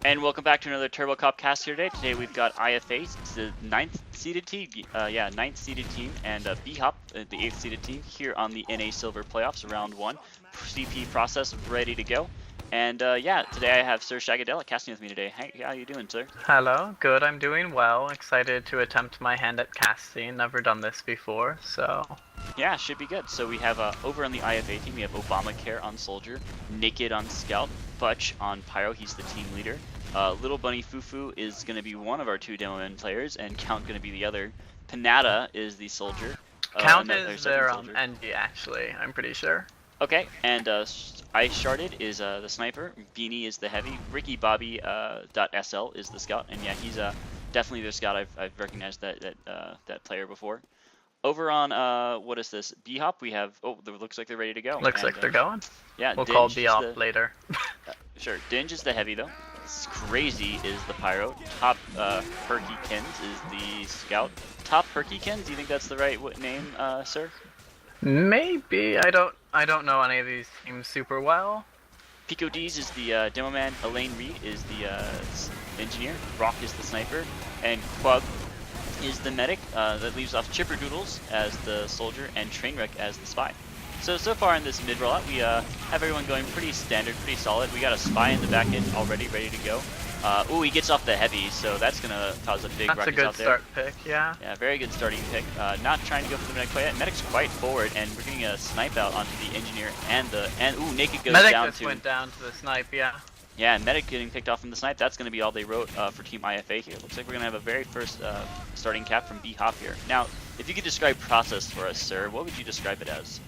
And welcome back to another Turbo Cop cast here today. Today we've got IFA, it's the 9th seeded team, 9th seeded team, and B-Hop, the 8th seeded team, here on the NA Silver Playoffs, round 1. CP process ready to go. And yeah, today I have Sirshagadelic casting with me today. Hey, how you doing, sir? Hello, good, I'm doing well. Excited to attempt my hand at casting. Never done this before, so... Yeah, should be good. So we have, over on the IFA team, we have Obamacare on Soldier, Naked on Scout, Butch on Pyro, he's the team leader. Little Bunny Fufu is going to be one of our two demo men players, and Count going to be the other. Panada is the soldier. Count is their NG, actually, I'm pretty sure. Okay, and Ice Sharded is the sniper, Beanie is the heavy, Ricky Bobby .sl is the scout, and yeah, he's definitely the scout. I've recognized that player before. Over on what is this? B-Hop, we have it looks like they're ready to go. Looks like they're going. Yeah, we'll call B-Hop later. Sure, Dinge is the heavy though. Crazy is the pyro. Top Herkykins is the scout. Top Herkykins, do you think that's the right name, sir? Maybe. I don't know any of these teams super well. Pico D's is the demo man. Elaine Reed is the engineer. Brock is the sniper, and Quug is the medic. That leaves off Chipper Doodles as the soldier and Trainwreck as the spy. So far in this mid rollout, we have everyone going pretty standard, pretty solid. We got a spy in the back end already ready to go. Ooh, he gets off the heavy, so that's gonna cause a big ruckus out there. That's a good start pick, yeah. Yeah, very good starting pick. Not trying to go for the medic quite yet. Medic's quite forward, and we're getting a snipe out onto the engineer and ooh, Naked goes medic down just went down to the snipe, yeah. Yeah, and Medic getting picked off from the snipe. That's going to be all they wrote for Team IFA here. Looks like we're going to have a very first starting cap from B-Hop here. Now, if you could describe process for us, sir, what would you describe it as?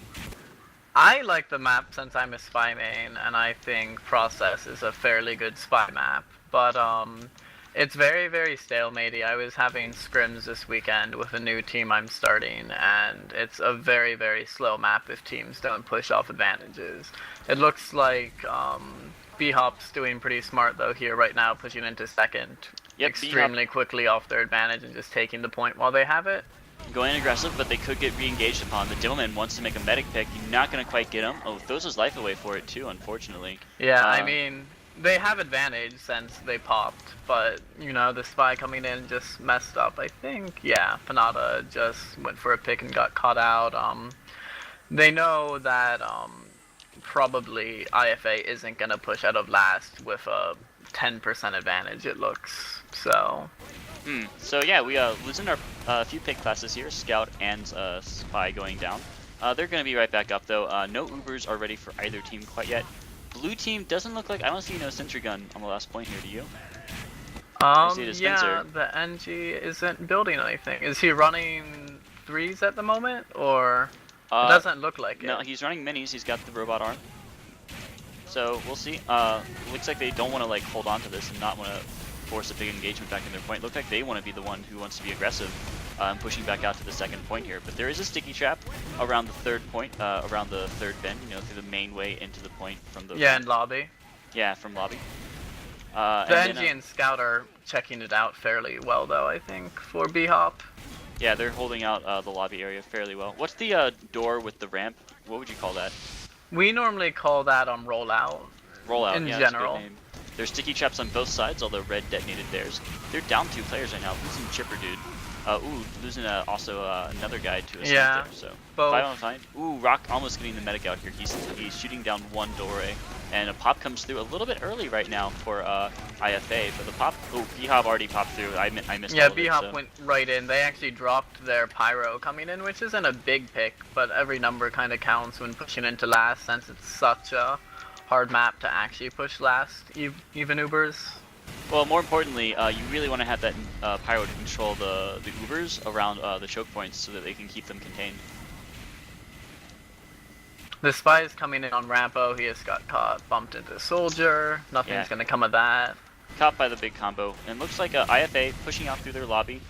I like the map since I'm a spy main, and I think process is a fairly good spy map. But it's very, very stalematey. I was having scrims this weekend with a new team I'm starting, and it's a very, very slow map if teams don't push off advantages. It looks like B-Hop's doing pretty smart though here right now, pushing into second extremely quickly off their advantage and just taking the point while they have it. Going aggressive, but they could get re-engaged upon. The Demoman wants to make a medic pick. You're not going to quite get him. Oh, throws his life away for it too, unfortunately. Yeah, I mean, they have advantage since they popped, but, you know, the spy coming in just messed up, I think. Yeah, Panada just went for a pick and got caught out. They know that probably IFA isn't going to push out of last with a 10% advantage, it looks, so... So yeah, we losing our few pick classes here, Scout and Spy going down. They're going to be right back up though. No Ubers are ready for either team quite yet. Blue team doesn't look like, I don't see no sentry gun on the last point here, do you? Yeah, the NG isn't building anything. Is he running 3s at the moment, or... it doesn't look like it. No, he's running minis, he's got the robot arm. So, we'll see. Looks like they don't want to like hold on to this and not want to force a big engagement back in their point. Looks like they want to be the one who wants to be aggressive, pushing back out to the second point here. But there is a sticky trap around the third point, around the third bend, you know, through the main way into the point from the... Yeah, in lobby. Yeah, from lobby. The NG and Scout are checking it out fairly well though, I think, for B-Hop. Yeah, they're holding out the lobby area fairly well. What's the door with the ramp? What would you call that? We normally call that rollout. Rollout, in yeah, general. That's a good name. There's sticky traps on both sides, although Red detonated theirs. They're down 2 players right now, losing Chipper Dude. Ooh, losing also another guy to a yeah, there, so both. 5 on 5. Ooh, Rock almost getting the medic out here. He's shooting down one doorway, and a pop comes through a little bit early right now for IFA, but the pop, ooh, B-Hop already popped through. I missed yeah, all of it, B-Hop so. went right in. They actually dropped their pyro coming in, which isn't a big pick, but every number kind of counts when pushing into last, since it's such a hard map to actually push last, even Ubers. Well, more importantly, you really want to have that pyro to control the Ubers around the choke points so that they can keep them contained. The spy is coming in on Rampo. He just got caught, bumped into Soldier. Nothing's going to come of that. Caught by the big combo. And looks like IFA pushing out through their lobby,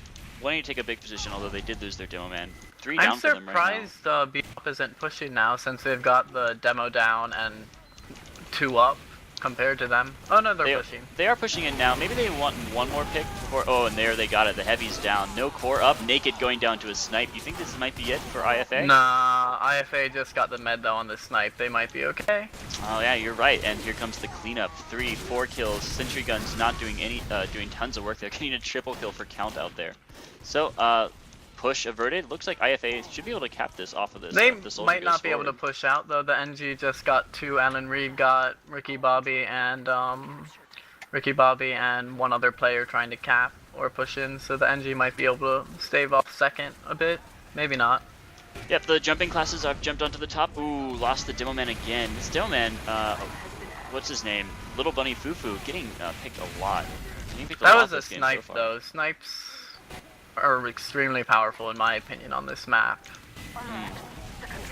wanting to take a big position, although they did lose their demo man. 3 down for them right now. I'm surprised B-Hop isn't pushing now since they've got the demo down and 2 up. compared to them. Oh no, they're pushing. They are pushing in now. Maybe they want one more pick before. Oh, and there they got it. The heavy's down. No core up. Naked going down to a snipe. You think this might be it for IFA? Nah, IFA just got the med though on the snipe. They might be okay. Oh yeah, you're right. And here comes the cleanup. 3, 4 kills. Sentry guns not doing any, doing tons of work. They're getting a triple kill for count out there. So, push averted. Looks like IFA should be able to cap this off of this. They the might not be able to push out though. The NG just got 2. Alan Reed got Ricky Bobby and one other player trying to cap or push in. So the NG might be able to stave off second a bit. Maybe not. Yep, the jumping classes have jumped onto the top. Ooh, lost the Demo Man again. This Demo Man, what's his name? Little Bunny Fufu getting picked a lot. That was a snipe though. Snipes are extremely powerful in my opinion on this map.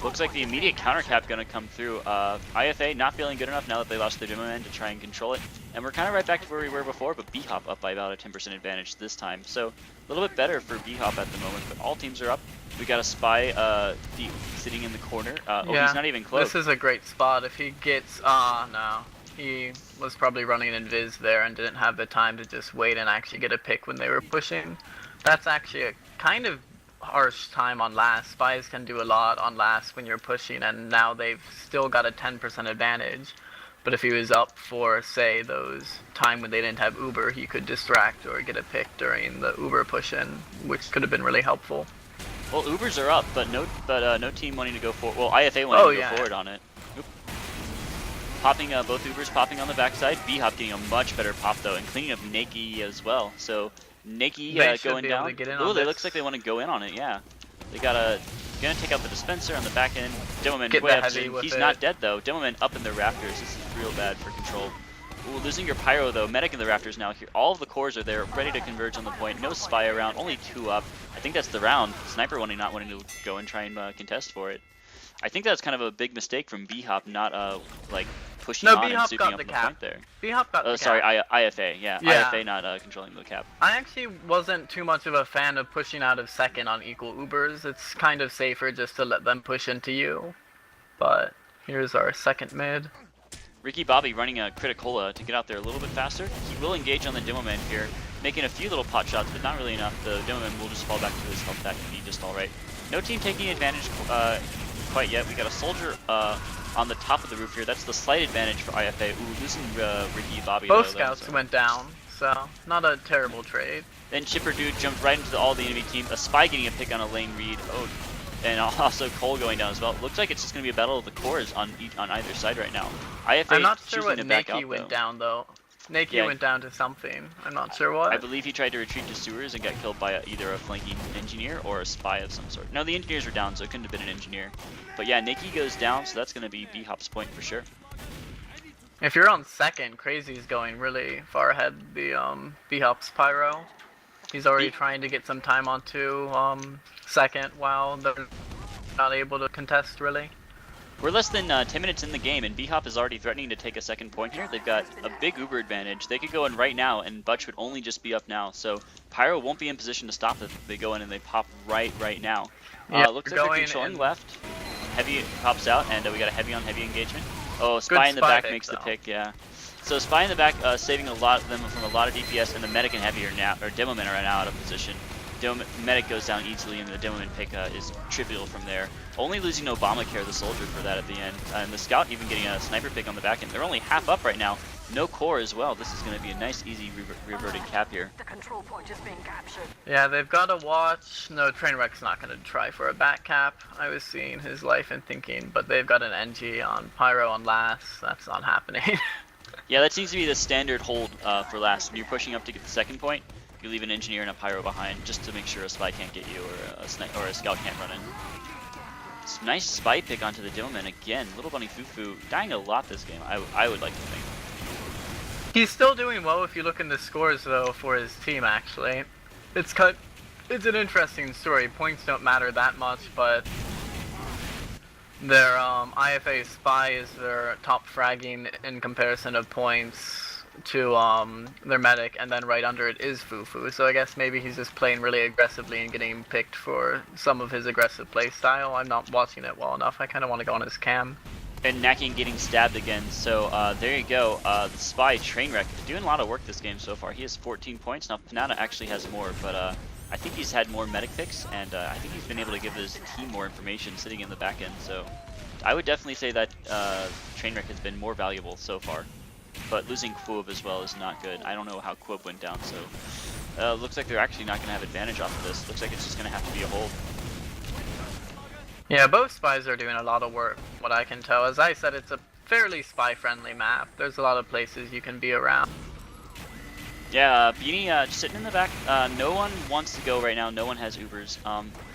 Looks like the immediate counter cap gonna come through. IFA not feeling good enough now that they lost their Demo Man to try and control it. And we're kind of right back to where we were before, but B-Hop up by about a 10% advantage this time. So a little bit better for B-Hop at the moment, but all teams are up. We got a Spy sitting in the corner. Oh, yeah, he's not even close. This is a great spot. If he gets... no. He was probably running in Viz there and didn't have the time to just wait and actually get a pick when they were pushing. That's actually a kind of harsh time on last. Spies can do a lot on last when you're pushing, and now they've still got a 10% advantage. But if he was up for, say, those time when they didn't have Uber, he could distract or get a pick during the Uber push-in, which could have been really helpful. Well, Ubers are up, but no team wanting to go forward. Well, IFA wanting to go forward on it. Oop. Popping both Ubers popping on the backside. B-Hop getting a much better pop though, and cleaning up Nakey as well. So Nakey going down. Oh, they looks like they want to go in on it. Yeah, they gonna take out the dispenser on the back end. Demoman way up. He's not dead though. Demoman up in the rafters. This is real bad for control. Ooh, losing your pyro though. Medic in the rafters now. Here, all of the cores are there, ready to converge on the point. No spy around. Only 2 up. I think that's the round. Sniper not wanting to go and try and contest for it. I think that's kind of a big mistake from B-Hop, not like pushing on and sweeping up the point there. B-Hop got the cap. Sorry, IFA. Yeah, IFA not controlling the cap. I actually wasn't too much of a fan of pushing out of second on equal Ubers. It's kind of safer just to let them push into you. But here's our second mid. Ricky Bobby running a Criticola to get out there a little bit faster. He will engage on the Demo Man here, making a few little pot shots, but not really enough. The Demo Man will just fall back to his health pack and be just alright. No team taking advantage quite yet. We got a soldier on the top of the roof here. That's the slight advantage for IFA. Ooh, losing Ricky Bobby. Both scouts went down, so not a terrible trade. Then Chipper Dude jumped right into all the enemy team. A spy getting a pick on a lane read. Oh, and also Cole going down as well. Looks like it's just going to be a battle of the cores on either side right now. IFA I'm not sure what Nakey went down though. Nakey went down to something. I'm not sure what. I believe he tried to retreat to sewers and got killed by either a flanking engineer or a spy of some sort. No, the engineers were down, so it couldn't have been an engineer. But yeah, Nakey goes down, so that's going to be B-Hop's point for sure. If you're on second, Crazy's going really far ahead the B-Hop's Pyro. He's already trying to get some time onto second while they're not able to contest really. We're less than 10 minutes in the game, and B-Hop is already threatening to take a second point here. They've got a big Uber advantage. They could go in right now, and Butch would only just be up now. So Pyro won't be in position to stop if they go in and they pop right now. Looks like they're controlling left. Heavy pops out, and we got a heavy on heavy engagement. Oh, Spy in the back makes the pick, yeah. So Spy in the back saving a lot of them from a lot of DPS, and the Medic and Heavy are now, or Demoman are now out of position. Medic goes down easily, and the Demoman pick is trivial from there. Only losing Obamacare, the soldier, for that at the end. And the scout even getting a sniper pick on the back end. They're only half up right now. No core as well. This is going to be a nice, easy reverted cap here. The control point is being captured. Yeah, they've got to watch. No, Trainwreck's not going to try for a back cap. I was seeing his life and thinking, but they've got an NG on Pyro on last. That's not happening. Yeah, that seems to be the standard hold for last. When you're pushing up to get the second point, you leave an engineer and a pyro behind just to make sure a spy can't get you or a scout can't run in. It's a nice spy pick onto the Demoman again. Little Bunny Fufu dying a lot this game, I would like to think. He's still doing well if you look in the scores though for his team actually. It's an interesting story. Points don't matter that much, but their IFA spy is their top fragging in comparison of points to their medic, and then right under it is Fufu. So I guess maybe he's just playing really aggressively and getting picked for some of his aggressive play style. I'm not watching it well enough. I kind of want to go on his cam. And Naki getting stabbed again. So there you go. The Spy Trainwreck doing a lot of work this game so far. He has 14 points. Now Panana actually has more, but I think he's had more medic picks, and I think he's been able to give his team more information sitting in the back end. So I would definitely say that Trainwreck has been more valuable so far. But losing Quob as well is not good. I don't know how Quob went down, so looks like they're actually not going to have advantage off of this. Looks like it's just going to have to be a hold. Yeah, both spies are doing a lot of work, what I can tell. As I said, it's a fairly spy-friendly map. There's a lot of places you can be around. Yeah, Beanie just sitting in the back. No one wants to go right now. No one has Ubers.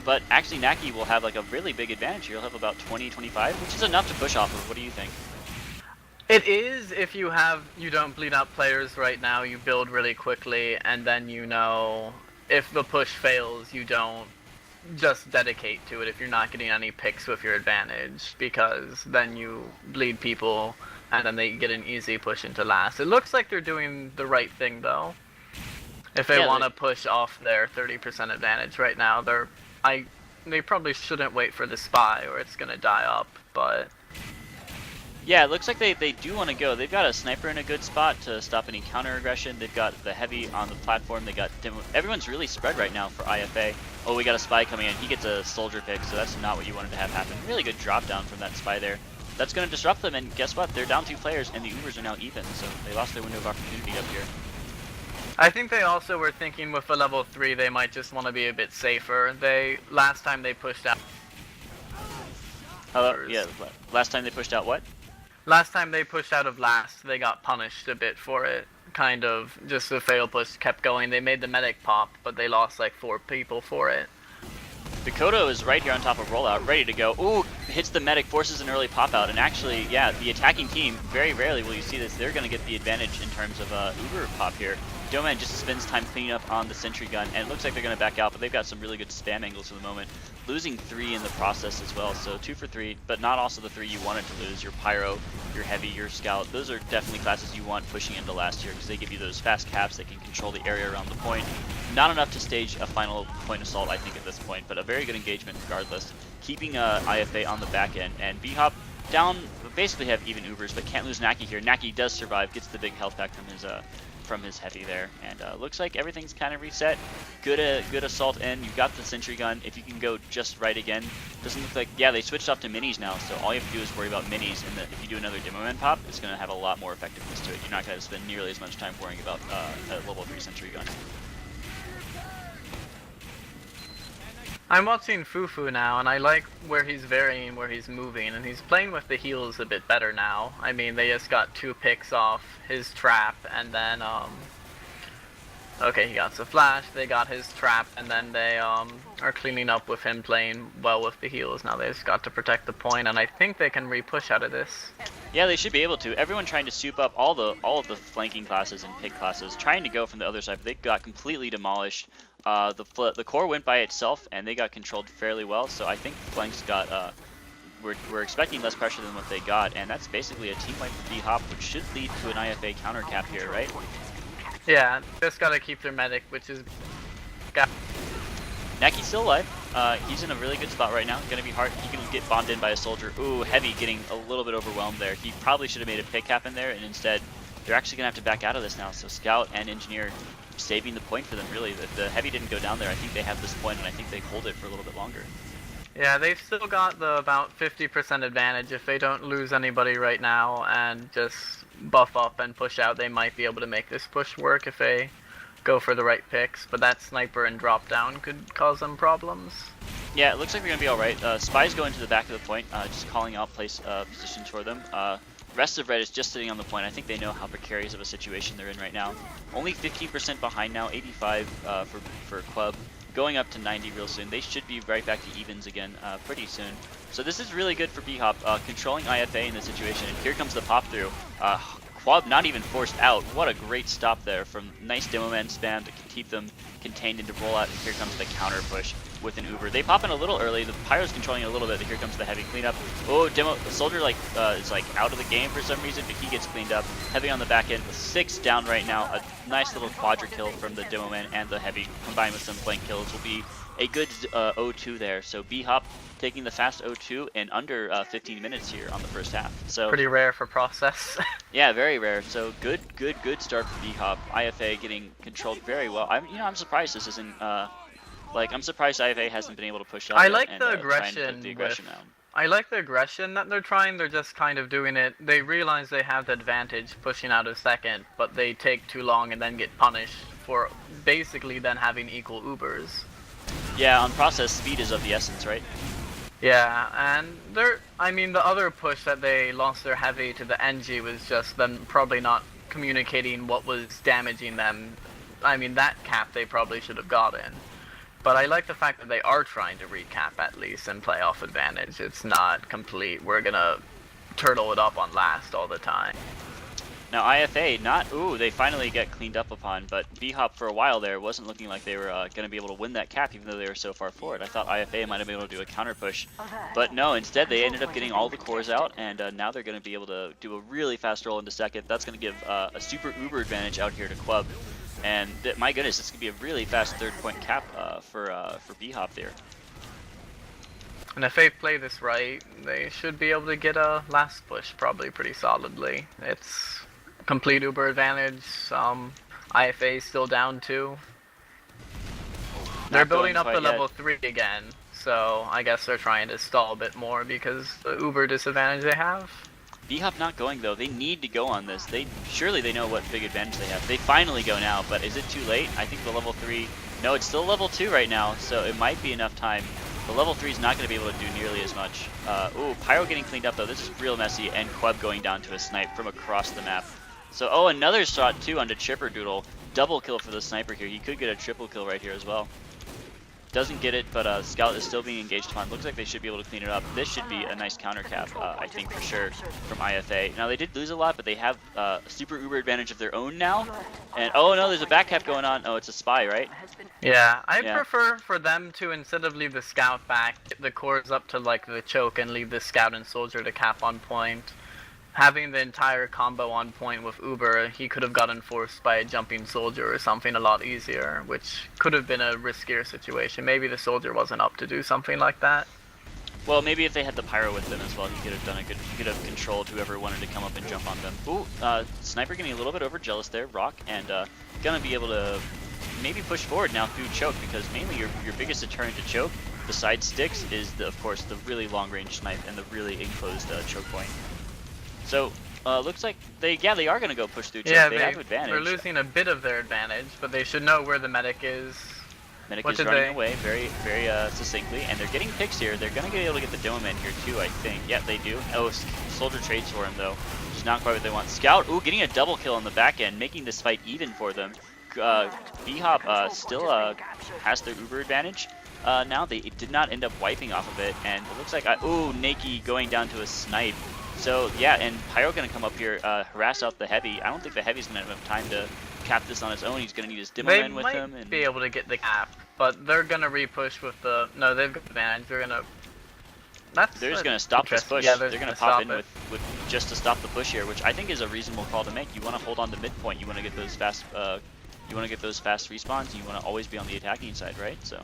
But actually, Naki will have like a really big advantage here. He'll have about 20, 25, which is enough to push off of. What do you think? It is if you don't bleed out players right now, you build really quickly, and then you know if the push fails, you don't just dedicate to it if you're not getting any picks with your advantage, because then you bleed people and then they get an easy push into last. It looks like they're doing the right thing though. If they want to push off their 30% advantage right now, they probably shouldn't wait for the spy or it's gonna die up, but yeah, it looks like they do want to go. They've got a sniper in a good spot to stop any counter aggression. They've got the heavy on the platform. They got everyone's really spread right now for IFA. Oh, we got a spy coming in. He gets a soldier pick, so that's not what you wanted to have happen. Really good drop down from that spy there. That's going to disrupt them, and guess what? They're down 2 players, and the Ubers are now even, so they lost their window of opportunity up here. I think they also were thinking with a level 3 they might just want to be a bit safer. Last time they pushed out... Hello? Yeah, last time they pushed out what? Last time they pushed out of last, they got punished a bit for it. Kind of, just the fail push kept going. They made the medic pop, but they lost like 4 people for it. Dakota is right here on top of rollout, ready to go. Ooh, hits the medic, forces an early pop out, and actually, yeah, the attacking team, very rarely will you see this, they're going to get the advantage in terms of Uber pop here. Doman just spends time cleaning up on the sentry gun, and it looks like they're going to back out, but they've got some really good spam angles for the moment. Losing 3 in the process as well, so 2 for 3, but not also the 3 you wanted to lose. Your Pyro, your Heavy, your Scout, those are definitely classes you want pushing into last year, because they give you those fast caps that can control the area around the point. Not enough to stage a final point assault, I think, at this point, but a very good engagement regardless. Keeping IFA on the back end, and B-Hop down, basically have even Ubers, but can't lose Naki here. Naki does survive, gets the big health back from his heavy there, and looks like everything's kind of reset. Good assault in. You've got the sentry gun. If you can go just right again, doesn't look like, yeah, they switched off to minis now, so all you have to do is worry about minis, and if you do another demo man pop, it's going to have a lot more effectiveness to it. You're not going to spend nearly as much time worrying about a level 3 sentry gun. I'm watching Fufu now, and I like where he's varying, where he's moving, and he's playing with the heals a bit better now. I mean, they just got 2 picks off his trap, and then, okay, he got the flash, they got his trap, and then they, are cleaning up with him playing well with the heals. Now they just got to protect the point, and I think they can re-push out of this. Yeah, they should be able to. Everyone trying to soup up all of the flanking classes and pick classes, trying to go from the other side, but they got completely demolished. The core went by itself, and they got controlled fairly well. So I think flanks got. We're expecting less pressure than what they got, and that's basically a team wipe for B-Hop, which should lead to an IFA counter cap here, right? Yeah, just gotta keep their medic, which is. Naki's still alive. He's in a really good spot right now. Gonna be hard. He can get bombed in by a soldier. Ooh, Heavy getting a little bit overwhelmed there. He probably should have made a pick happen there, and instead, they're actually gonna have to back out of this now. So Scout and Engineer saving the point for them, really. The Heavy didn't go down there. I think they have this point, and I think they hold it for a little bit longer. Yeah, they've still got the about 50% advantage. If they don't lose anybody right now and just buff up and push out, they might be able to make this push work if they go for the right picks, but that sniper and drop down could cause them problems. Yeah, it looks like we're gonna be alright. Spies go into the back of the point, just calling out place positions for them. Rest of Red is just sitting on the point. I think they know how precarious of a situation they're in right now. Only 15% behind now, 85 for Club. Going up to 90 real soon. They should be right back to evens again pretty soon. So this is really good for B-Hop, controlling IFA in this situation. And here comes the pop through. Quab not even forced out. What a great stop there from nice demo man spam to keep them contained into rollout. And here comes the counter push with an Uber. They pop in a little early. The Pyro's controlling it a little bit, but here comes the Heavy cleanup. Oh, the soldier is like out of the game for some reason, but he gets cleaned up. Heavy on the back end with 6 down right now. A nice little quadra kill from the demo man and the Heavy combined with some flank kills will be a good O2 there. So B-Hop taking the fast O2 in under 15 minutes here on the first half. So Pretty rare for process. yeah, very rare. So good start for B-Hop. IFA getting controlled very well. I'm surprised this isn't I'm surprised IFA hasn't been able to push up. I like and the try and aggression. put the aggression out. I like the aggression that they're trying. They're just kind of doing it. They realize they have the advantage pushing out a second, but they take too long and then get punished for basically then having equal Ubers. Yeah, on process, speed is of the essence, right? Yeah, and the other push that they lost their heavy to the NG was just them probably not communicating what was damaging them. I mean, that cap they probably should have gotten. But I like the fact that they are trying to recap at least and play off advantage. It's not complete, we're gonna turtle it up on last all the time. Now IFA, they finally get cleaned up upon, but B-Hop for a while there wasn't looking like they were going to be able to win that cap even though they were so far forward. I thought IFA might have been able to do a counter push, but no, instead they ended up getting all the cores out, and now they're going to be able to do a really fast roll into second. That's going to give a super uber advantage out here to Club. And my goodness, this could be a really fast third point cap for B-Hop there. And if they play this right, they should be able to get a last push probably pretty solidly. It's complete Uber advantage. IFA is still down 2. They're building up the level 3 again, so I guess they're trying to stall a bit more because the Uber disadvantage they have. B-Hop not going though. They need to go on this. Surely they know what big advantage they have. They finally go now, but is it too late? I think the level 3. No, it's still level 2 right now, so it might be enough time. The level 3 is not going to be able to do nearly as much. Pyro getting cleaned up though. This is real messy, and Queb going down to a snipe from across the map. So another shot too onto Chipperdoodle. Double kill for the sniper here. He could get a triple kill right here as well. Doesn't get it, but Scout is still being engaged upon. Looks like they should be able to clean it up. This should be a nice counter cap, I think, for sure, from IFA. Now, they did lose a lot, but they have a super uber advantage of their own now. And, oh no, there's a back cap going on. Oh, it's a spy, right? Yeah, I prefer for them to, instead of leave the Scout back, get the cores up to, like, the choke and leave the Scout and Soldier to cap on point. Having the entire combo on point with Uber, he could have gotten forced by a jumping Soldier or something a lot easier, which could have been a riskier situation. Maybe the Soldier wasn't up to do something like that. Well, maybe if they had the Pyro with them as well, he could have done he could have controlled whoever wanted to come up and jump on them. Ooh, Sniper getting a little bit overjealous there, Rock, and gonna be able to maybe push forward now through choke, because mainly your biggest deterrent to choke, besides sticks, is of course the really long range snipe and the really enclosed choke point. So, looks like they are going to go push through choke. Yeah, they have advantage. They're losing a bit of their advantage, but they should know where the medic is. Medic is running away very succinctly, and they're getting picks here. They're going to be able to get the Dome in here too, I think. Yeah, they do. Oh, Soldier trades for him though, which is not quite what they want. Scout, getting a double kill on the back end, making this fight even for them. B-Hop still has their Uber advantage. Now they did not end up wiping off of it, and it looks like, Nakey going down to a snipe. So yeah, and Pyro gonna come up here, harass out the Heavy. I don't think the Heavy's gonna have enough time to cap this on his own. He's gonna need his Demo Man with him. They might be able to get the cap, but they're gonna repush with the. No, they've got advantage. They're gonna. They're just gonna stop this push. Yeah, they're gonna pop in with just to stop the push here, which I think is a reasonable call to make. You want to hold on to midpoint. You want to get those fast. You want to get those fast respawns. You want to always be on the attacking side, right? So.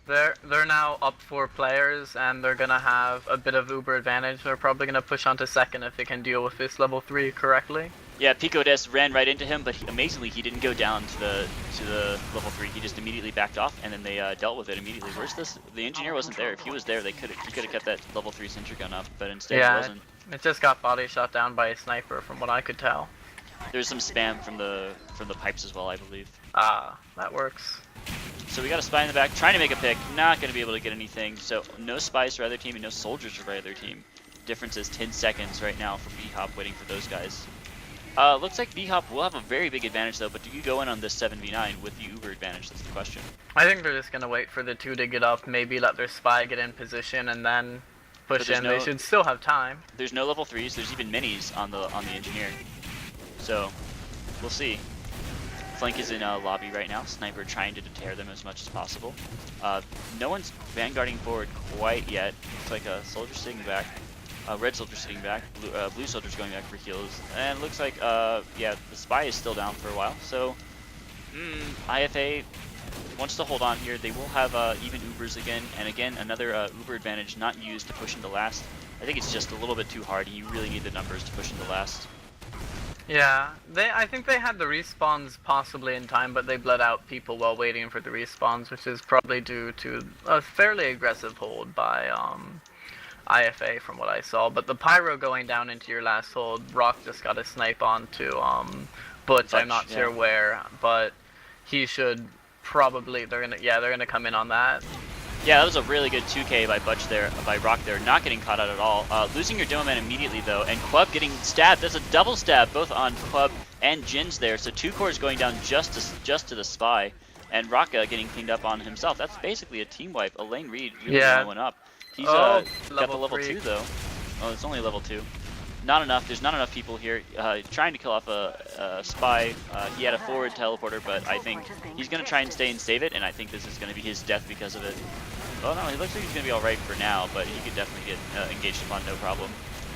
They're now up 4 players, and they're gonna have a bit of Uber advantage. They're probably gonna push onto second if they can deal with this level 3 correctly. Yeah, Pico Des ran right into him, but amazingly he didn't go down to the level 3. He just immediately backed off, and then they dealt with it immediately. Where's this? The engineer wasn't there. If he was there, he could have kept that level 3 sentry gun up, but instead he wasn't. It just got body shot down by a sniper, from what I could tell. There's some spam from the pipes as well, I believe. That works. So we got a spy in the back, trying to make a pick, not going to be able to get anything. So no spies for either team and no soldiers for either team. Difference is 10 seconds right now for B-Hop waiting for those guys. Looks like B-Hop will have a very big advantage though, but do you go in on this 7v9 with the Uber advantage? That's the question. I think they're just going to wait for the 2 to get up, maybe let their spy get in position and then push in. They should still have time. There's no level 3s, there's even minis on the engineer. So, we'll see. Flank is in lobby right now. Sniper trying to deter them as much as possible. No one's vanguarding forward quite yet. Looks like a soldier sitting back. Red soldier sitting back. Blue soldier's going back for heals. And it looks like, yeah, the spy is still down for a while. So, IFA wants to hold on here. They will have even Ubers again, and again another Uber advantage not used to push into last. I think it's just a little bit too hard. You really need the numbers to push into last. Yeah, I think they had the respawns possibly in time, but they bled out people while waiting for the respawns, which is probably due to a fairly aggressive hold by IFA from what I saw. But the pyro going down into your last hold, Rock just got a snipe onto Butch. I'm not sure where, but he should probably they're gonna come in on that. Yeah, that was a really good 2K by Rock there, not getting caught out at all. Losing your Demo Man immediately though, and Quub getting stabbed. That's a double stab both on Quub and Jin's there. So 2 cores going down just to the Spy, and Rocka getting cleaned up on himself. That's basically a team wipe. Elaine Reed really went up. He's got the level 2 though. Oh, it's only level 2. Not enough. There's not enough people here trying to kill off a Spy. He had a forward teleporter, but I think he's going to try and stay and save it, and I think this is going to be his death because of it. Oh no, he looks like he's going to be alright for now, but he could definitely get engaged upon no problem.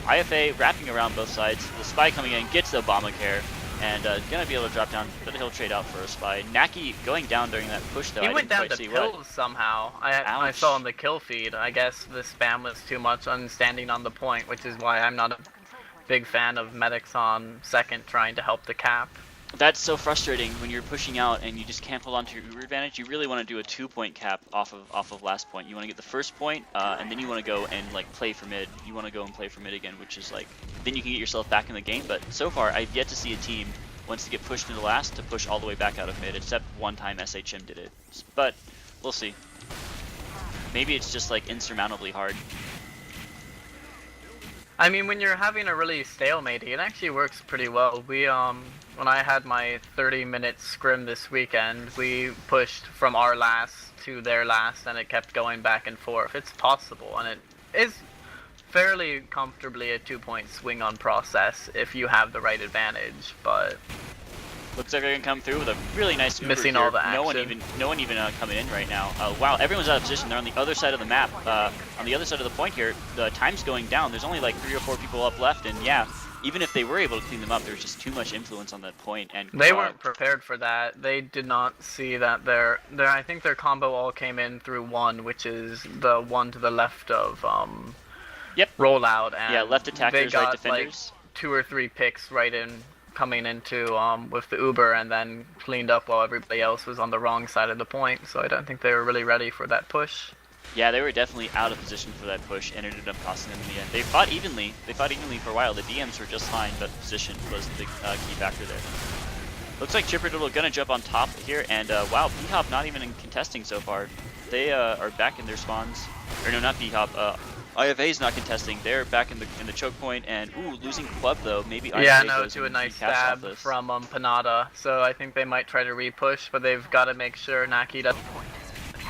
IFA wrapping around both sides. The Spy coming in, gets the Obamacare, and going to be able to drop down, but he'll trade out for a Spy. Naki going down during that push though. He went down to pills somehow. I saw on the kill feed. I guess the spam was too much on standing on the point, which is why I'm not a big fan of medics on second trying to help the cap. That's so frustrating when you're pushing out and you just can't hold on to your Uber advantage. You really want to do a 2-point cap off of last point. You want to get the first point, and then you want to go and like play for mid. You want to go and play for mid again, which is like then you can get yourself back in the game. But so far, I've yet to see a team once to get pushed into last to push all the way back out of mid, except one time SHM did it. But we'll see. Maybe it's just like insurmountably hard. I mean, when you're having a really stalemate, it actually works pretty well. We when I had my 30-minute scrim this weekend, we pushed from our last to their last, and it kept going back and forth. It's possible, and it is fairly comfortably a 2-point swing on process if you have the right advantage. But looks like they're gonna come through with a really nice Uber missing here. all the action. No one even coming in right now. Wow, everyone's out of position. They're on the other side of the map. On the other side of the point here, the time's going down. There's only like 3 or 4 people up left, and yeah, even if they were able to clean them up, there's just too much influence on that point. And they weren't prepared for that. They did not see that I think their combo all came in through 1, which is the one to the left of rollout, and yeah, left attackers, they got right defenders. Like 2 or 3 picks right in coming into with the Uber, and then cleaned up while everybody else was on the wrong side of the point. So I don't think they were really ready for that push. Yeah, they were definitely out of position for that push, and it ended up costing them in the end. They fought evenly. For a while. The DMs were just fine, but position was the key factor there. Looks like Chipperdoodle gonna jump on top here, and wow, B-Hop not even in contesting so far. They are back in their spawns. Or no, not B-Hop. IFA's not contesting. They're back in the choke point, and ooh, losing Club though. Maybe IFA goes to a and nice caps stab from Panada. So I think they might try to re-push, but they've got to make sure Naki doesn't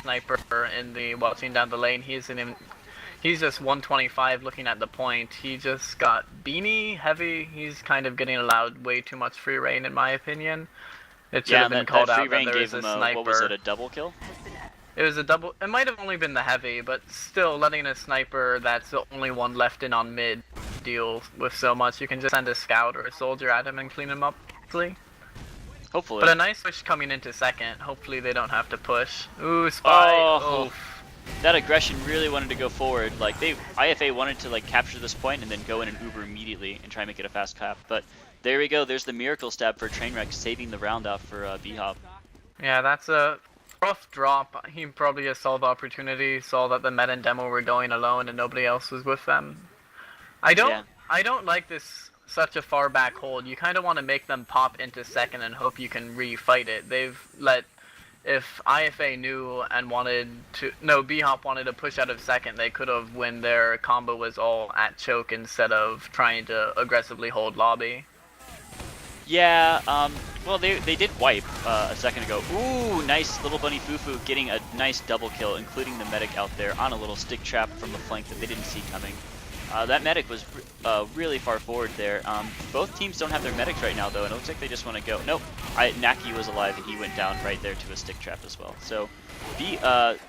sniper in the watching down the lane. He's just 125 looking at the point. He just got beanie heavy. He's kind of getting allowed way too much free reign in my opinion. It should have been called out that there was a sniper. What was it, a double kill? It was a double. It might have only been the heavy, but still letting a sniper that's the only one left in on mid deal with so much. You can just send a scout or a soldier at him and clean him up quickly. Hopefully. But a nice push coming into second. Hopefully they don't have to push. Ooh, Spy. Oh, that aggression really wanted to go forward. Like IFA wanted to like capture this point and then go in an Uber immediately and try and make it a fast cap. But there we go. There's the miracle stab for Trainwreck, saving the round out for B-Hop. Yeah, that's a rough drop. He probably just saw the opportunity, saw that the meta and demo were going alone and nobody else was with them. I don't like this such a far back hold. You kind of want to make them pop into second and hope you can refight it. If IFA knew and B-Hop wanted to push out of second, they could have when their combo was all at choke instead of trying to aggressively hold lobby. Yeah, well, they did wipe a second ago. Ooh, nice little bunny Fufu getting a nice double kill, including the medic out there on a little stick trap from the flank that they didn't see coming. That medic was really far forward there. Both teams don't have their medics right now, though, and it looks like they just want to go. Nope, Naki was alive, and he went down right there to a stick trap as well. So,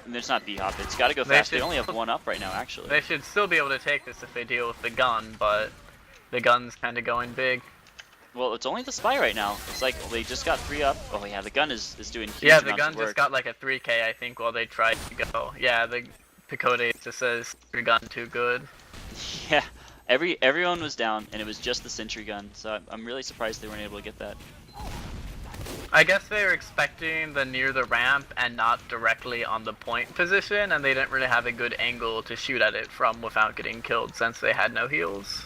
there's not B-Hop. It's got to go fast. They only have 1 up right now, actually. They should still be able to take this if they deal with the gun, but the gun's kind of going big. Well, it's only the spy right now. It's like they just got 3 up. Oh yeah, the gun is doing huge Yeah, the amounts gun of work. just got like a 3K, I think, while they tried to go. Yeah, the Picote just says your gun too good. Yeah, everyone was down, and it was just the sentry gun. So I'm really surprised they weren't able to get that. I guess they were expecting the near the ramp and not directly on the point position, and they didn't really have a good angle to shoot at it from without getting killed since they had no heals.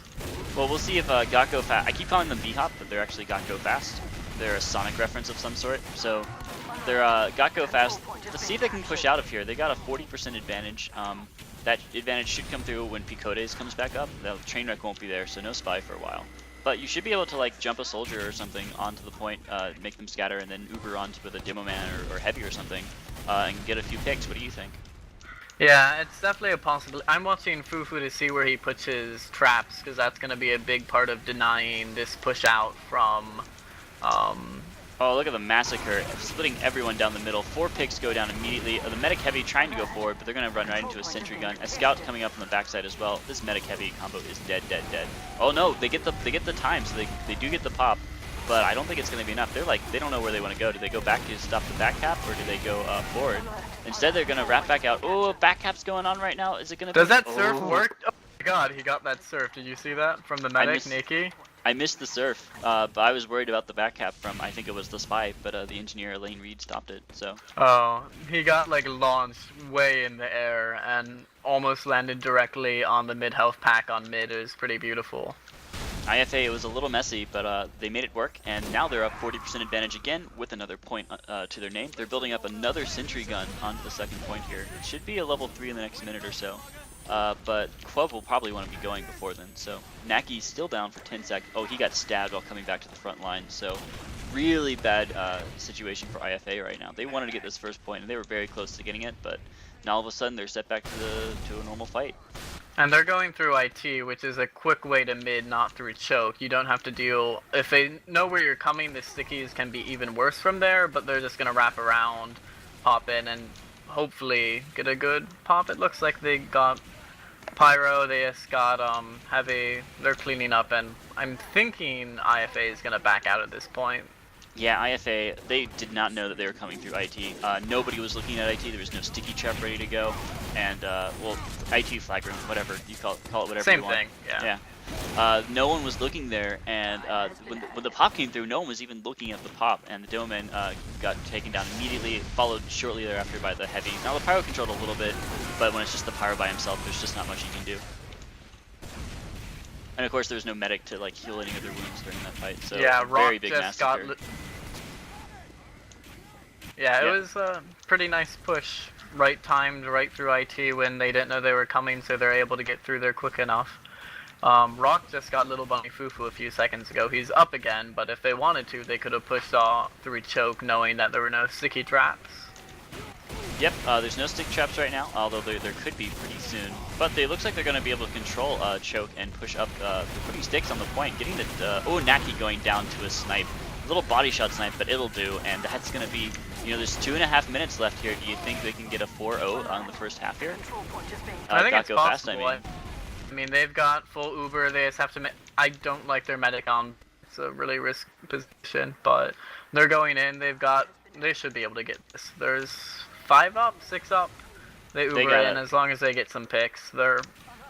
Well, we'll see if Got Go Fast. I keep calling them B-Hop, but they're actually Got Go Fast. They're a Sonic reference of some sort. So they're Got Go Fast. Let's see if they can push out of here. They got a 40% advantage. That advantage should come through when Picotes comes back up. The train wreck won't be there, so no spy for a while. But you should be able to like jump a soldier or something onto the point, make them scatter, and then Uber onto with a Demo Man or Heavy or something, and get a few picks. What do you think? Yeah, it's definitely a possibility. I'm watching Fufu to see where he puts his traps, because that's going to be a big part of denying this push out from... Oh, look at the massacre, splitting everyone down the middle. 4 picks go down immediately. The Medic Heavy trying to go forward, but they're going to run right into a Sentry Gun. A Scout coming up on the backside as well. This Medic Heavy combo is dead, dead, dead. Oh no, they get the time, so they do get the pop, but I don't think it's going to be enough. They don't know where they want to go. Do they go back to stop the back cap, or do they go forward? Instead, they're going to wrap back out. Oh, back cap's going on right now. Is it going to? Does that surf work? Oh my god, he got that surf. Did you see that from the medic, Nikki? I missed the surf, but I was worried about the back cap from, I think it was the spy, but the engineer, Elaine Reed, stopped it, so. Oh, he got like launched way in the air and almost landed directly on the mid-health pack on mid. It was pretty beautiful. IFA, it was a little messy, but they made it work, and now they're up 40% advantage again with another point to their name. They're building up another sentry gun onto the second point here. It should be a level 3 in the next minute or so. But Quub will probably want to be going before then, so Naki's still down for 10 seconds. Oh, he got stabbed while coming back to the front line, so really bad situation for IFA right now. They wanted to get this first point, and they were very close to getting it, but now all of a sudden they're set back to a normal fight. And they're going through IT, which is a quick way to mid, not through choke. You don't have to deal... If they know where you're coming, the stickies can be even worse from there, but they're just going to wrap around, pop in, and hopefully get a good pop. It looks like they got Pyro, they just got Heavy. They're cleaning up, and I'm thinking IFA is going to back out at this point. Yeah, IFA, they did not know that they were coming through IT. Nobody was looking at IT. There was no sticky trap ready to go. And, well, IT flag room, whatever. You call it whatever Same you want. thing, yeah. Yeah. No one was looking there, and when the pop came through, no one was even looking at the pop, and the Doman got taken down immediately, followed shortly thereafter by the Heavy. Now, the Pyro controlled a little bit, but when it's just the Pyro by himself, there's just not much he can do. And of course, there's no medic to like heal any of their wounds during that fight, so yeah, a very big just massacre. Yeah, it was a pretty nice push. Right timed, right through IT when they didn't know they were coming, so they're able to get through there quick enough. Rock just got Little Bunny Fufu a few seconds ago. He's up again, but if they wanted to, they could have pushed off through choke knowing that there were no sticky traps. Yep, there's no stick traps right now, although there could be pretty soon. But it looks like they're going to be able to control choke and push up. They're putting sticks on the point, getting the... oh, Naki going down to a snipe. A little body shot snipe, but it'll do, and that's going to be... You know, there's 2.5 minutes left here. Do you think they can get a 4-0 on the first half here? I think it's go possible. Fast, I mean, they've got full Uber. They just have to... I don't like their medic on. It's a really risky position, but they're going in. They should be able to get this. There's 5 up, 6 up. They Uber in as long as they get some picks.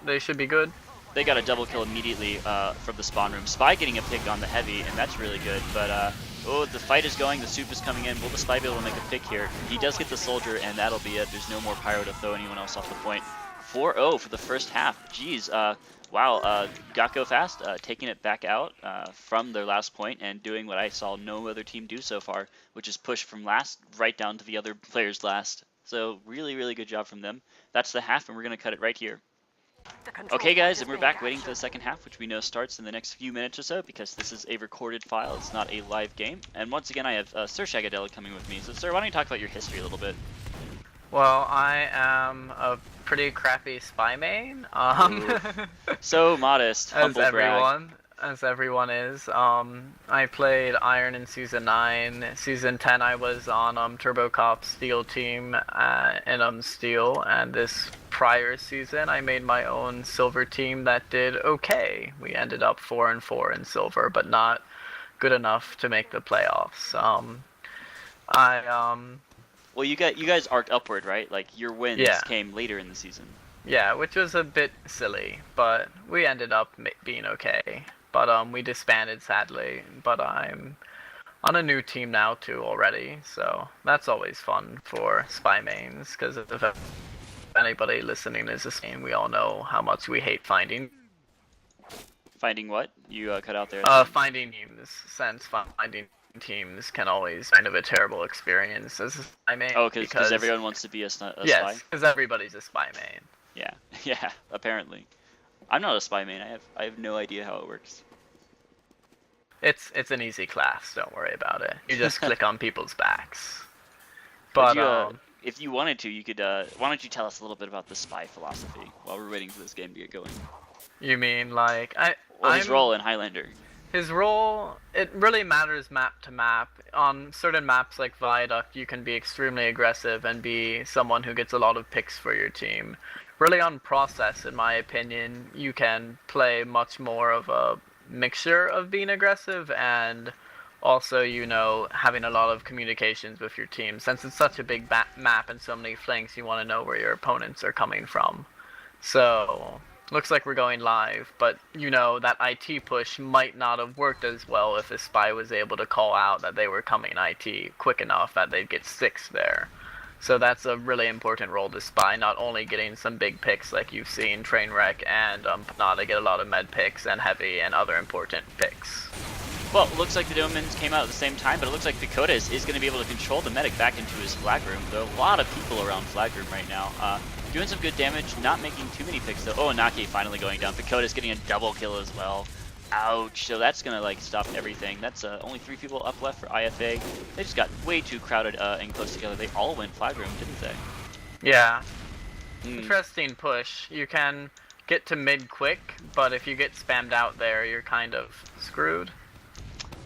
They should be good. They got a double kill immediately from the spawn room. Spy getting a pick on the Heavy, and that's really good, but... oh, the fight is going, the soup is coming in. Will the Spy be able to make a pick here? He does get the Soldier, and that'll be it. There's no more Pyro to throw anyone else off the point. 4-0 for the first half. Jeez, wow, got go fast, taking it back out from their last point and doing what I saw no other team do so far, which is push from last right down to the other players last. So really, really good job from them. That's the half, and we're going to cut it right here. Okay guys, and we're back waiting for the second half, which we know starts in the next few minutes or so, because this is a recorded file, it's not a live game. And once again, I have Sirshagadelic coming with me. So Sir, why don't you talk about your history a little bit? Well, I am a pretty crappy spy main. So modest, humble brag. As everyone is. I played Iron in Season 9. Season 10 I was on Turbo Cop Steel team in Steel, and this prior season I made my own Silver team that did okay. We ended up 4-4 in Silver, but not good enough to make the playoffs. Well, you guys arced upward, right? Like your wins Yeah. came later in the season. Yeah, which was a bit silly, but we ended up being okay. But we disbanded sadly. But I'm on a new team now too already, so that's always fun for spy mains. Because if anybody listening is the same, we all know how much we hate finding. Finding what? You cut out there. Finding teams, since finding teams can always kind of a terrible experience as a spy main. Oh, because everyone wants to be a spy? Yes, because everybody's a spy main. Yeah, yeah, apparently. I'm not a spy main, I have no idea how it works. It's an easy class, don't worry about it. You just click on people's backs. But if you wanted to, you could, why don't you tell us a little bit about the spy philosophy while we're waiting for this game to get going? You mean like his role in Highlander. His role, it really matters map to map. On certain maps like Viaduct, you can be extremely aggressive and be someone who gets a lot of picks for your team. Really on Process, in my opinion, you can play much more of a mixture of being aggressive and also, you know, having a lot of communications with your team. Since it's such a big map and so many flanks, you want to know where your opponents are coming from. So, looks like we're going live, but you know, that IT push might not have worked as well if a spy was able to call out that they were coming IT quick enough that they'd get 6 there. So that's a really important role to spy, not only getting some big picks like you've seen Trainwreck and Panada get a lot of med picks and Heavy and other important picks. Well, it looks like the Domans came out at the same time, but it looks like Picotas is going to be able to control the medic back into his flag room. There are a lot of people around flag room right now. Doing some good damage, not making too many picks though. Oh, Naki finally going down. Picotas getting a double kill as well. Ouch. So that's going to like stop everything. That's only 3 people up left for IFA. They just got way too crowded and close together. They all went flag room, didn't they? Yeah. Interesting push. You can get to mid quick, but if you get spammed out there, you're kind of screwed.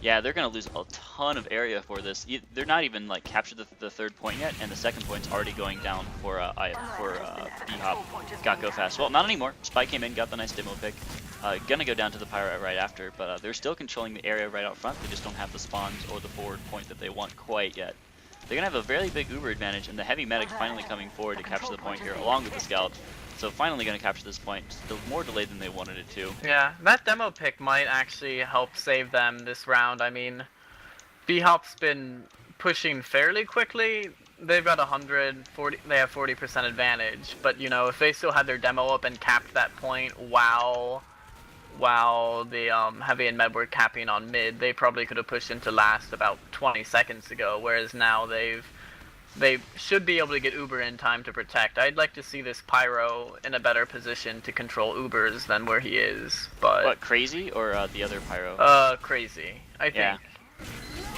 Yeah, they're going to lose a ton of area for this. They're not even like captured the 3rd point yet, and the 2nd point's already going down for B-Hop. Got go fast. Well, not anymore. Spy came in, got the nice demo pick. Gonna go down to the Pyro right after, but they're still controlling the area right out front. They just don't have the spawns or the forward point that they want quite yet. They're gonna have a very big Uber advantage, and the Heavy medic finally coming forward to capture the point here, along with the Scout. So finally gonna capture this point, still more delayed than they wanted it to. Yeah, that demo pick might actually help save them this round. I mean, B-Hop's been pushing fairly quickly. They've got 140, they have 40% advantage, but you know, if they still had their demo up and capped that point while the Heavy and Med were capping on mid, they probably could have pushed into last about 20 seconds ago, whereas now they should be able to get Uber in time to protect. I'd like to see this Pyro in a better position to control Ubers than where he is, but... What, Crazy or the other Pyro? Crazy. I think. Yeah.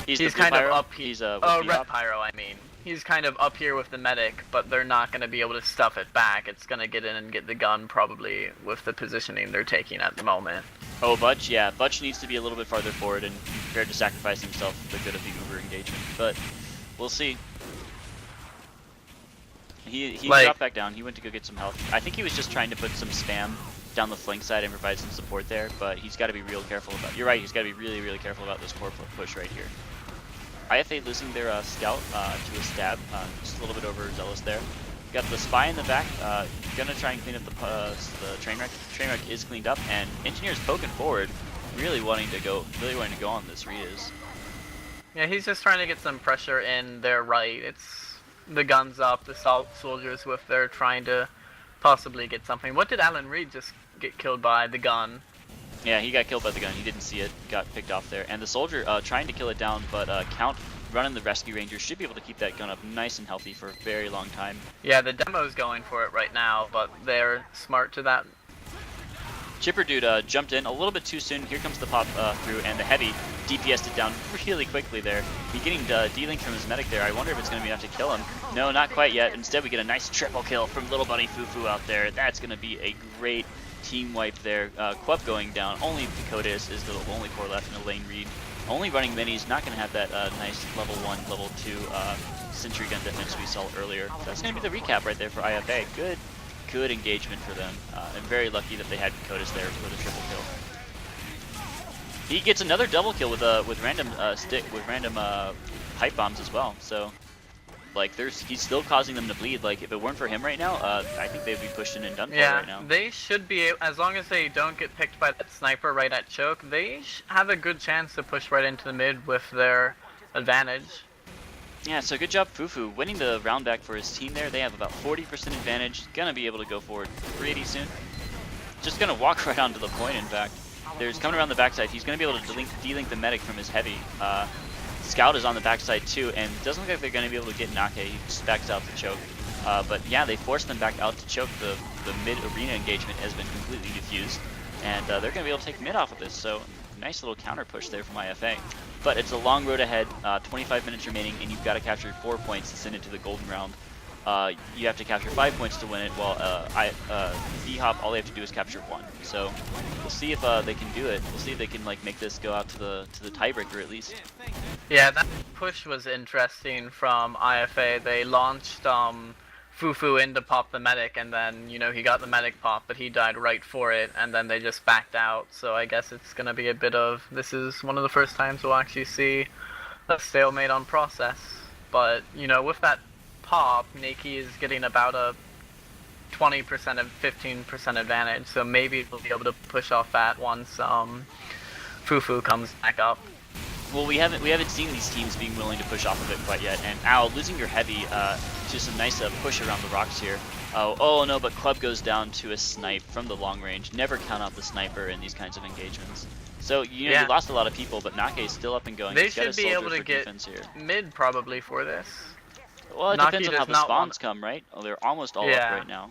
He's kind Pyro? of up here. He's Red Pyro, I mean. He's kind of up here with the medic, but they're not going to be able to stuff it back. It's going to get in and get the gun, probably, with the positioning they're taking at the moment. Oh, Butch, yeah. Butch needs to be a little bit farther forward and prepared to sacrifice himself for the good of the Uber engagement, but we'll see. He dropped back down. He went to go get some health. I think he was just trying to put some spam down the flank side and provide some support there, but he's got to be real careful about... You're right, he's got to be really, really careful about this core push right here. IFA losing their scout to a stab, just a little bit overzealous there. Got the spy in the back, gonna try and clean up the train wreck. Train wreck is cleaned up, and Engineer's poking forward, really wanting to go on this Rias. Yeah, he's just trying to get some pressure in their right. It's the guns up, the soldiers with their trying to possibly get something. What did Alan Reed just get killed by? The gun. Yeah, he got killed by the gun. He didn't see it. Got picked off there. And the soldier trying to kill it down, but Count running the rescue ranger should be able to keep that gun up nice and healthy for a very long time. Yeah, the demo's going for it right now, but they're smart to that. Chipper Dude jumped in a little bit too soon. Here comes the pop through, and the Heavy DPS'd it down really quickly there. He getting D-linked from his medic there. I wonder if it's going to be enough to kill him. No, not quite yet. Instead, we get a nice triple kill from little buddy Fufu out there. That's going to be a great team wipe there. Quub going down. Only Picotas is the only core left in Elaine Reed. Only running minis, not going to have that nice level 1, level 2 sentry gun defense we saw earlier. That's going to be the recap right there for IFA. Good engagement for them. And very lucky that they had Picotas there for the triple kill. He gets another double kill with random pipe bombs as well. So like he's still causing them to bleed. Like if it weren't for him right now, I think they'd be pushed in and done for right now. They should be, as long as they don't get picked by that sniper right at choke, they have a good chance to push right into the mid with their advantage. Yeah, so good job Fufu winning the round back for his team there. They have about 40% advantage. Gonna be able to go forward pretty soon. Just gonna walk right onto the point, in fact. There's coming around the backside. He's gonna be able to delink the medic from his heavy. Scout is on the backside too, and it doesn't look like they're gonna be able to get Nake. He just backs out to choke. But yeah, they forced them back out to choke. The mid-arena engagement has been completely defused, and they're gonna be able to take mid off of this. So nice little counter push there from IFA. But it's a long road ahead, 25 minutes remaining, and you've got to capture 4 points to send it to the golden round. You have to capture 5 points to win it, while B-Hop, all they have to do is capture 1. So we'll see if they can do it. We'll see if they can like make this go out to the tiebreaker at least. Yeah, that push was interesting from IFA. They launched Fufu in to pop the medic, and then, you know, he got the medic pop, but he died right for it, and then they just backed out. So I guess it's going to be a bit of, this is one of the first times we'll actually see a stalemate on process. But, you know, with that pop, Nikki is getting about a 20% of 15% advantage, so maybe we'll be able to push off that once Fufu comes back up. Well, we haven't seen these teams being willing to push off of it quite yet. And Owl losing your heavy, just a nice push around the rocks here. Oh no, but Club goes down to a snipe from the long range. Never count out the sniper in these kinds of engagements. So you know, you lost a lot of people, but Nake is still up and going. They should be able to get mid probably for this. Well, it depends on how the spawns come, right? Oh, they're almost all up right now.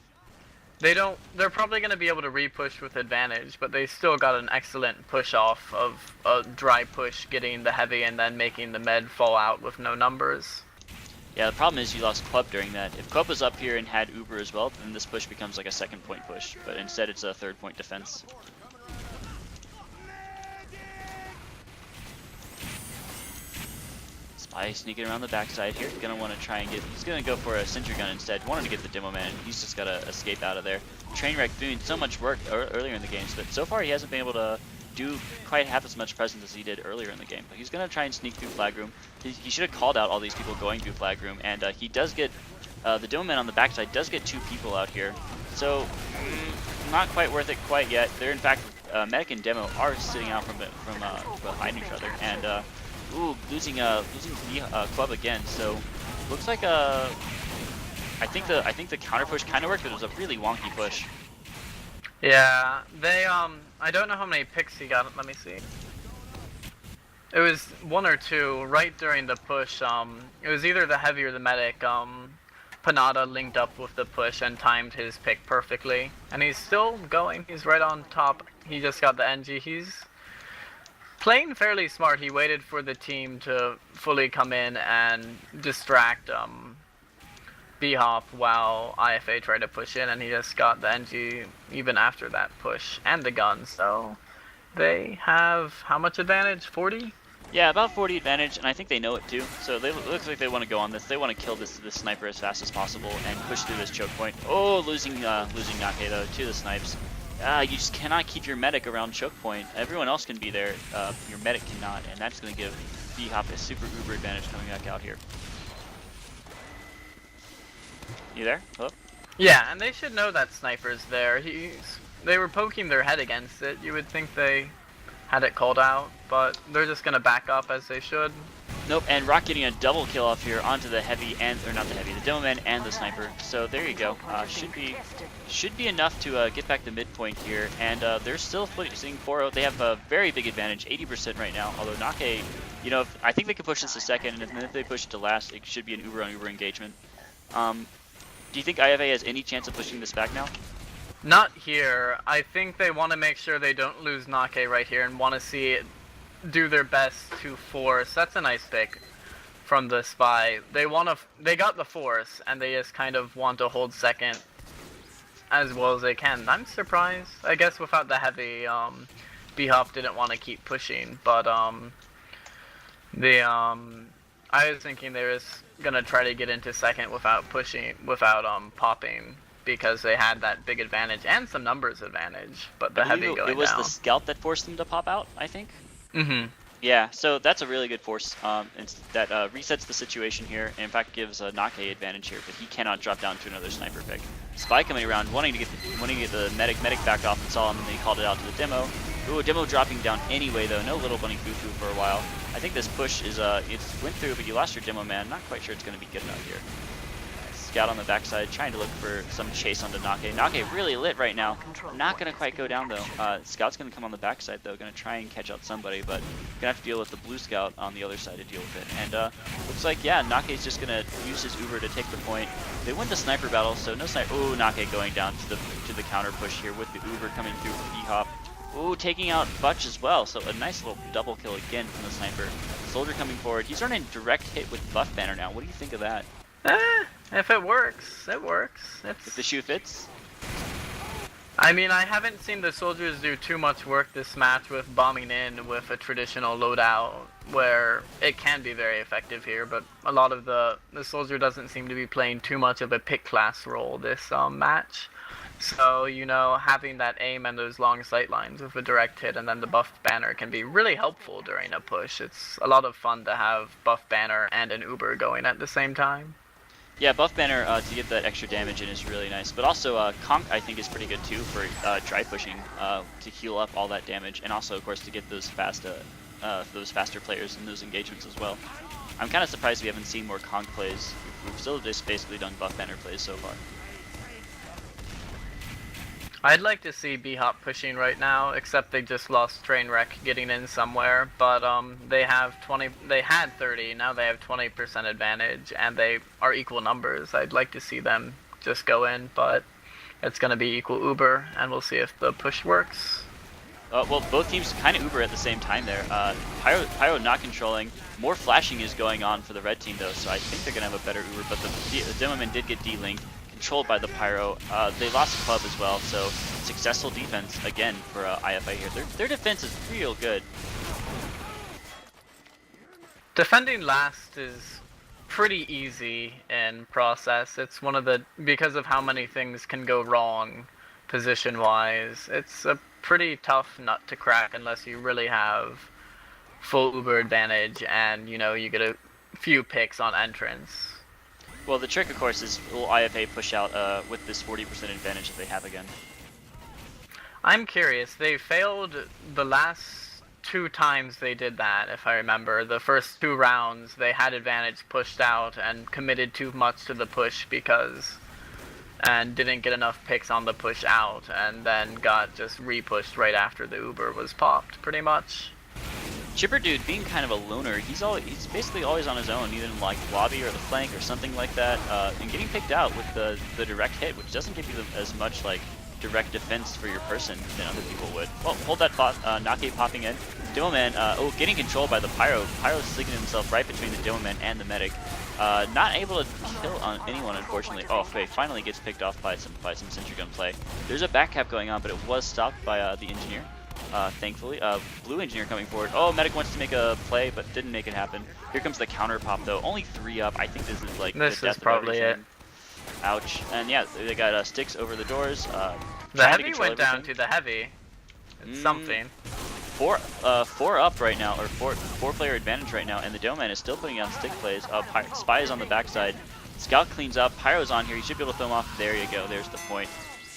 They're probably going to be able to re-push with advantage, but they still got an excellent push off of a dry push, getting the heavy and then making the med fall out with no numbers. Yeah, the problem is you lost Club during that. If Club was up here and had Uber as well, then this push becomes like a 2nd point push, but instead it's a 3rd point defense. Spy sneaking around the backside here. Gonna want to try and get. He's gonna go for a sentry gun instead. Wanted to get the demo man. He's just gotta escape out of there. Trainwreck doing so much work earlier in the games, but so far he hasn't been able to do quite half as much presence as he did earlier in the game. But he's gonna try and sneak through flag room. He should have called out all these people going through flag room, and he does get the demo man on the backside. Does get 2 people out here, so not quite worth it quite yet. They're in fact medic and demo are sitting out from behind each other, and losing Club again. So looks like I think the counter push kind of worked, but it was a really wonky push. Yeah, they I don't know how many picks he got. Let me see. It was 1 or 2 right during the push. It was either the heavy or the medic. Panada linked up with the push and timed his pick perfectly, and he's still going. He's right on top. He just got the NG. He's playing fairly smart. He waited for the team to fully come in and distract B-Hop while IFA tried to push in, and he just got the NG even after that push and the gun. So they have how much advantage? 40? Yeah, about 40 advantage, and I think they know it too. So it looks like they want to go on this. They want to kill this sniper as fast as possible and push through this choke point. Oh, losing Nake though to the snipes. You just cannot keep your medic around choke point. Everyone else can be there. Your medic cannot, and that's going to give B-Hop a super uber advantage coming back out here. You there? Hello? Yeah, and they should know that sniper's there. They were poking their head against it. You would think they had it called out, but they're just going to back up as they should. Nope, and Rock getting a double kill off here onto the heavy or not the heavy, the demo man and the sniper. So there you go. Should be enough to get back to midpoint here, and they're still sitting 4-0. They have a very big advantage, 80% right now. Although Nake, you know, I think they could push this to 2nd, and if they push it to last, it should be an uber on uber engagement. Do you think IFA has any chance of pushing this back now? Not here. I think they want to make sure they don't lose Nake right here and want to see it do their best to force. That's a nice pick from the spy. They got the force, and they just kind of want to hold 2nd as well as they can. I'm surprised. I guess without the heavy, B-Hop didn't want to keep pushing, but I was thinking they was gonna try to get into 2nd without popping, because they had that big advantage and some numbers advantage. But the heavy going down. It was the scout that forced them to pop out, I think. Mm-hmm. Yeah, so that's a really good force. That resets the situation here, and in fact gives Nake advantage here, but he cannot drop down to another sniper pick. Spy coming around, wanting to get the medic back off and saw him, and then he called it out to the demo. Ooh, demo dropping down anyway though. No little bunny foo-foo for a while. I think this push is it's went through, but you lost your demo man. Not quite sure it's going to be good enough here. Scout on the backside, trying to look for some chase onto Nake. Nake really lit right now. Not going to quite go down though. Scout's going to come on the backside though, going to try and catch out somebody, but going to have to deal with the blue Scout on the other side to deal with it. And looks like, yeah, Nake's just going to use his Uber to take the point. They win the sniper battle, so no sniper. Ooh, Nake going down to the counter push here with the Uber coming through from E-Hop. Ooh, taking out Butch as well, so a nice little double kill again from the sniper. Soldier coming forward. He's earning direct hit with Buff Banner now. What do you think of that? If it works, it works. If the shoe fits? I mean, I haven't seen the soldiers do too much work this match with bombing in with a traditional loadout, where it can be very effective here, but a lot of the soldier doesn't seem to be playing too much of a pick class role this match. So, you know, having that aim and those long sight lines with a direct hit and then the buff banner can be really helpful during a push. It's a lot of fun to have buff banner and an Uber going at the same time. Yeah, buff banner to get that extra damage in is really nice, but also Conk I think is pretty good too for dry pushing to heal up all that damage, and also of course to get those faster players in those engagements as well. I'm kind of surprised we haven't seen more Conk plays. We've still just basically done buff banner plays so far. I'd like to see B-Hop pushing right now, except they just lost Trainwreck getting in somewhere, but they had 30, now they have 20% advantage, and they are equal numbers. I'd like to see them just go in, but it's going to be equal Uber, and we'll see if the push works. Well, both teams kind of Uber at the same time there. Pyro not controlling. More flashing is going on for the red team though, so I think they're going to have a better Uber, but the Demoman did get D-linked. Controlled by the Pyro. They lost the club as well, so successful defense again for IFA here. Their defense is real good. Defending last is pretty easy in process. It's one of the, because of how many things can go wrong position-wise, it's a pretty tough nut to crack unless you really have full Uber advantage and, you know, you get a few picks on entrance. Well, the trick, of course, is will IFA push out with this 40% advantage that they have again? I'm curious. They failed the last 2 times they did that, if I remember. The first 2 rounds, they had advantage pushed out and committed too much to the push and didn't get enough picks on the push out, and then got just re-pushed right after the Uber was popped, pretty much. Chipper Dude being kind of a loner, he's basically always on his own, either in like lobby or the flank or something like that, and getting picked out with the direct hit, which doesn't give you as much like direct defense for your person than other people would. Well, hold that thought. Nake popping in. Demoman, getting controlled by the Pyro. Pyro's sticking himself right between the Demoman and the medic. Not able to kill on anyone, unfortunately. Oh, okay, finally gets picked off by some sentry gun play. There's a back cap going on, but it was stopped by the engineer. Thankfully. Blue engineer coming forward. Oh, medic wants to make a play, but didn't make it happen. Here comes the counter pop though. Only 3 up. I think this is like this the death is probably of everything. it. Ouch. And yeah, they got sticks over the doors. The heavy went down to the heavy. It's something. 4 up right now, or 4 player advantage right now, and the Doman is still putting on stick plays. Spy is on the backside. Scout cleans up. Pyro's on here. You should be able to throw him off. There you go. There's the point.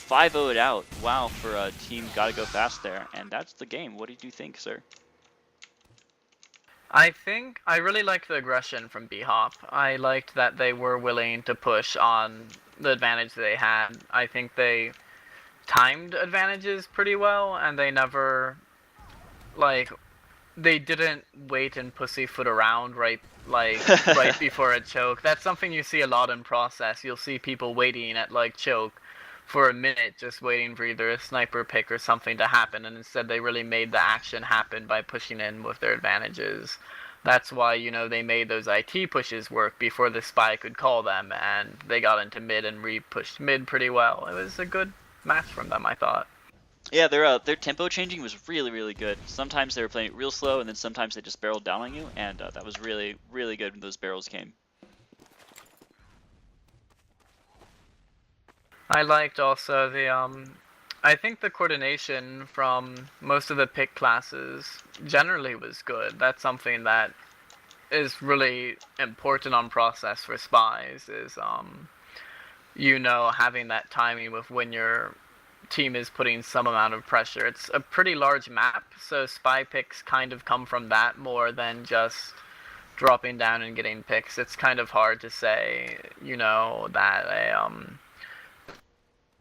5-0'd out. Wow, for a team gotta go fast there. And that's the game. What did you think, sir? I think I really liked the aggression from B-Hop. I liked that they were willing to push on the advantage they had. I think they timed advantages pretty well, and they never, like, they didn't wait and pussyfoot around right before a choke. That's something you see a lot in process. You'll see people waiting at like choke for a minute, just waiting for either a sniper pick or something to happen, and instead they really made the action happen by pushing in with their advantages. That's why, you know, they made those IT pushes work before the spy could call them, and they got into mid and re-pushed mid pretty well. It was a good match from them, I thought. Yeah, their tempo changing was really, really good. Sometimes they were playing it real slow, and then sometimes they just barreled down on you, and that was really, really good when those barrels came. I liked also the I think the coordination from most of the pick classes generally was good. That's something that is really important on process for spies, is having that timing with when your team is putting some amount of pressure. It's a pretty large map, so spy picks kind of come from that more than just dropping down and getting picks. It's kind of hard to say, that a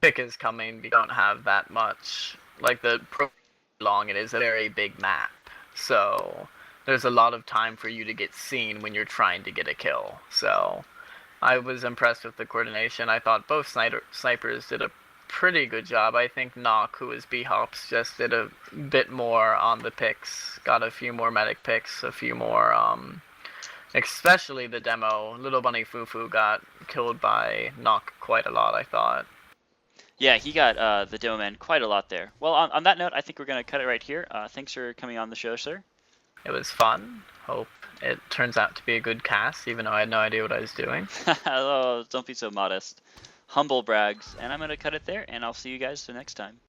pick is coming. You don't have that much, like the long. It is a very big map, so there's a lot of time for you to get seen when you're trying to get a kill. So I was impressed with the coordination. I thought both snipers did a pretty good job. I think Nock, who is B-Hops, just did a bit more on the picks. Got a few more medic picks, a few more, especially the demo. Little Bunny Fufu got killed by Nock quite a lot, I thought. Yeah, he got the demo man quite a lot there. Well, on that note, I think we're going to cut it right here. Thanks for coming on the show, sir. It was fun. Hope it turns out to be a good cast, even though I had no idea what I was doing. Oh, don't be so modest. Humble brags. And I'm going to cut it there, and I'll see you guys the next time.